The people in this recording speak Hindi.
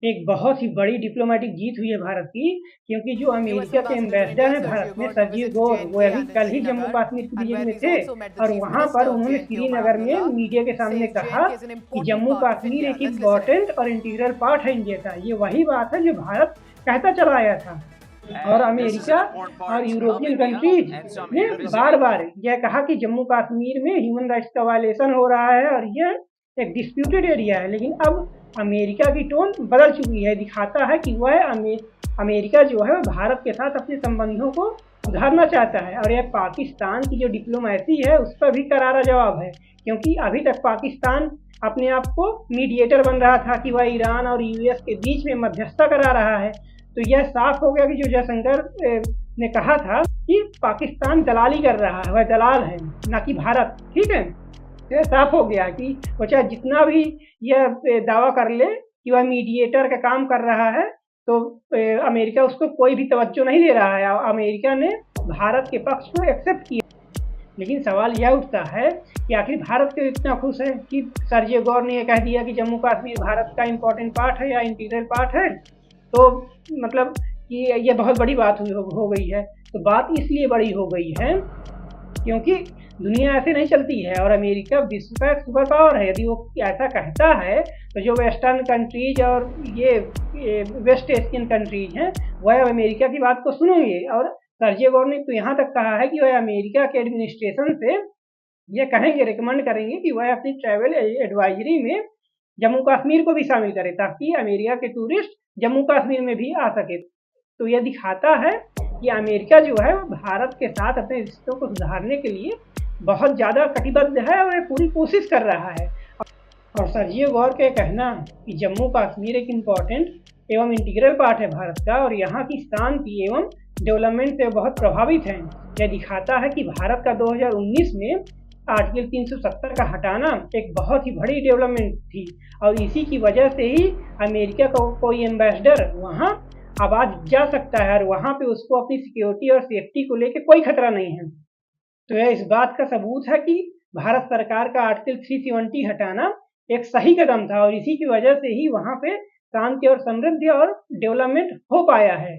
एक बहुत ही बड़ी डिप्लोमेटिक जीत हुई है भारत की, क्योंकि जो US अमेरिका के Ambassador to एम्बेसडर India हैं Sergio भारत में, Gore to सर्जी visit गौर, वो J&K अभी and कल ही जम्मू Srinagar, कश्मीर की and विजिट where में he's थे। also met the और Chief वहां पर Minister of उन्होंने J&K, Omar श्रीनगर में Abdullah. मीडिया के सामने Says कहा J&K is an कि important Jammu part of Kashmir India. एक Let's listen in. इम्पॉर्टेंट और इंटीग्रल पार्ट है इंडिया का। ये वही बात है जो भारत कहता चला आया था। और अमेरिका और यूरोपियन कंट्रीज ने बार बार यह कहा कि जम्मू कश्मीर में ह्यूमन राइट्स का वायलेशन हो रहा है और यह एक डिस्प्यूटेड एरिया है। लेकिन अब अमेरिका की टोन बदल चुकी है, दिखाता है कि वह अमेरिका जो है भारत के साथ अपने संबंधों को सुधारना चाहता है। और यह पाकिस्तान की जो डिप्लोमेसी है उस पर भी करारा जवाब है, क्योंकि अभी तक पाकिस्तान अपने आप को मीडिएटर बन रहा था कि वह ईरान और यूएस के बीच में मध्यस्थता करा रहा है। तो यह साफ हो गया कि जो जयशंकर ने कहा था कि पाकिस्तान दलाली कर रहा है, वह दलाल है, ना कि भारत। ठीक है, यह साफ हो गया कि वो चाहे जितना भी यह दावा कर ले कि वह मीडिएटर का काम कर रहा है, तो अमेरिका उसको कोई भी तवज्जो नहीं दे रहा है। अमेरिका ने भारत के पक्ष को एक्सेप्ट किया। लेकिन सवाल यह उठता है कि आखिर भारत क्यों इतना खुश है कि सर्जी गौर ने यह कह दिया कि जम्मू कश्मीर भारत का इम्पोर्टेंट पार्ट है या इंटीग्रल पार्ट है। तो मतलब कि यह बहुत बड़ी बात हो गई है। तो बात इसलिए बड़ी हो गई है क्योंकि दुनिया ऐसे नहीं चलती है और अमेरिका विश्व का एक सुपर पावर है। यदि वो ऐसा कहता है तो जो वेस्टर्न कंट्रीज और ये वेस्ट एशियन कंट्रीज हैं वह अमेरिका की बात को सुनेंगे। और सर्जी गौर ने तो यहाँ तक कहा है कि वह अमेरिका के एडमिनिस्ट्रेशन से ये कहेंगे, रिकमेंड करेंगे कि वह अपनी ट्रैवल एडवाइजरी में जम्मू कश्मीर को भी शामिल करे, ताकि अमेरिका के टूरिस्ट जम्मू कश्मीर में भी आ सके। तो यह दिखाता है कि अमेरिका जो है वो भारत के साथ अपने रिश्तों को सुधारने के लिए बहुत ज़्यादा कटिबद्ध है और ये पूरी कोशिश कर रहा है। और सर्जियो गौर का कहना कि जम्मू कश्मीर एक इम्पॉर्टेंट एवं इंटीग्रल पार्ट है भारत का और यहाँ की शांति एवं डेवलपमेंट से बहुत प्रभावित हैं। यह दिखाता है कि भारत का 2019 में आर्टिकल 370 का हटाना एक बहुत ही बड़ी डेवलपमेंट थी और इसी की वजह से ही अमेरिका का कोई एम्बेसडर वहाँ अब आज जा सकता है और वहाँ पे उसको अपनी सिक्योरिटी और सेफ्टी को लेकर कोई खतरा नहीं है। तो यह इस बात का सबूत है कि भारत सरकार का आर्टिकल 370 हटाना एक सही कदम था और इसी की वजह से ही वहाँ पे शांति और समृद्धि और डेवलपमेंट हो पाया है।